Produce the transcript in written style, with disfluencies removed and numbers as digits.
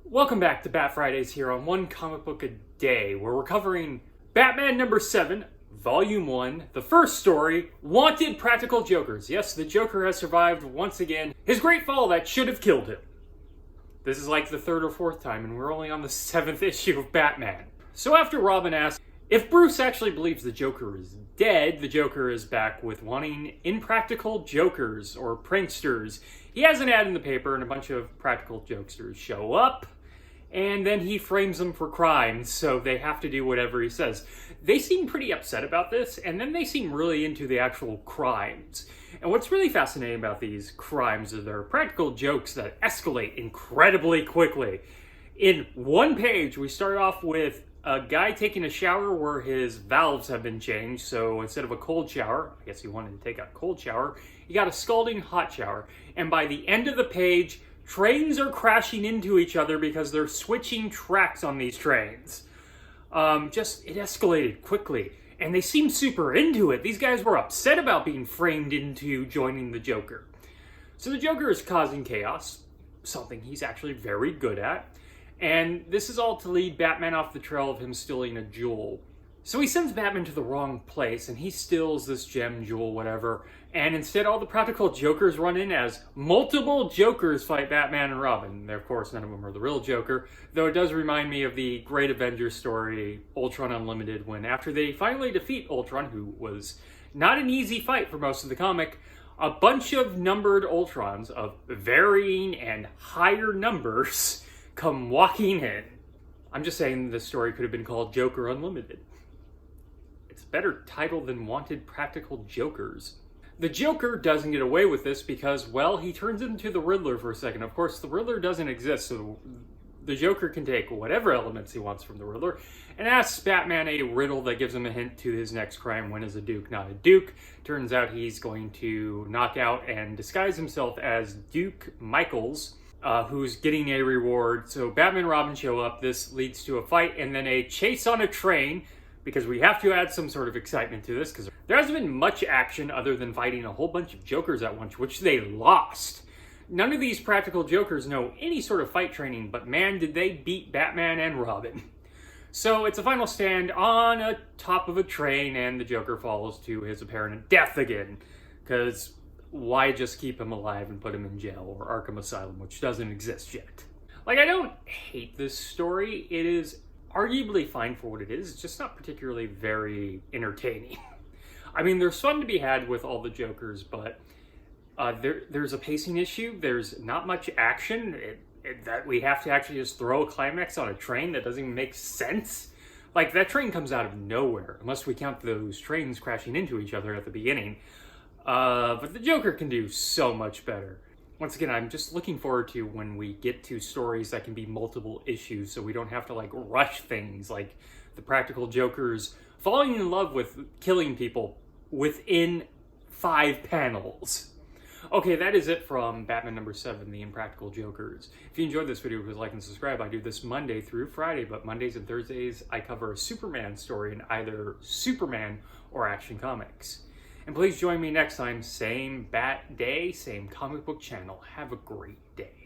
Welcome back to Bat Fridays here on One Comic Book a Day, where we're covering Batman number 7, Volume 1, the first story, Wanted Practical Jokers. Yes, the Joker has survived once again his great fall that should have killed him. This is like the third or fourth time, and we're only on the 7th issue of Batman. So after Robin asks if Bruce actually believes the Joker is dead, the Joker is back with wanting impractical jokers, or pranksters. He has an ad in the paper, and a bunch of practical jokesters show up, and then he frames them for crimes, so they have to do whatever he says. They seem pretty upset about this, and then they seem really into the actual crimes. And what's really fascinating about these crimes is they're practical jokes that escalate incredibly quickly. In one page, we start off with a guy taking a shower where his valves have been changed, so instead of a cold shower, I guess he wanted to take a cold shower, he got a scalding hot shower. And by the end of the page, trains are crashing into each other because they're switching tracks on these trains. It escalated quickly, and they seemed super into it. These guys were upset about being framed into joining the Joker. So the Joker is causing chaos, something he's actually very good at, and this is all to lead Batman off the trail of him stealing a jewel. So he sends Batman to the wrong place, and he steals this gem, jewel, whatever, and instead all the practical jokers run in as multiple Jokers fight Batman and Robin. Of course, none of them are the real Joker, though it does remind me of the great Avengers story, Ultron Unlimited, when after they finally defeat Ultron, who was not an easy fight for most of the comic, a bunch of numbered Ultrons of varying and higher numbers come walking in. I'm just saying this story could have been called Joker Unlimited. It's a better title than Wanted Practical Jokers. The Joker doesn't get away with this because, well, he turns into the Riddler for a second. Of course, the Riddler doesn't exist, so the Joker can take whatever elements he wants from the Riddler and asks Batman a riddle that gives him a hint to his next crime. When is a Duke not a Duke? Turns out he's going to knock out and disguise himself as Duke Michaels, who's getting a reward. So Batman and Robin show up. This leads to a fight and then a chase on a train, because we have to add some sort of excitement to this, because there hasn't been much action other than fighting a whole bunch of Jokers at once, which they lost. None of these practical Jokers know any sort of fight training, but man, did they beat Batman and Robin. So it's a final stand on a top of a train, and the Joker falls to his apparent death again, because why just keep him alive and put him in jail, or Arkham Asylum, which doesn't exist yet. Like, I don't hate this story. It is arguably fine for what it is. It's just not particularly very entertaining. I mean, there's fun to be had with all the Jokers, but there's a pacing issue. There's not much action. That we have to actually just throw a climax on a train that doesn't even make sense. Like, that train comes out of nowhere, unless we count those trains crashing into each other at the beginning. But the Joker can do so much better. Once again, I'm just looking forward to when we get to stories that can be multiple issues, so we don't have to, like, rush things, like the practical Jokers falling in love with killing people within 5 panels. Okay, that is it from Batman number 7, The Impractical Jokers. If you enjoyed this video, please like and subscribe. I do this Monday through Friday, but Mondays and Thursdays I cover a Superman story in either Superman or Action Comics. And please join me next time, same Bat Day, same comic book channel. Have a great day.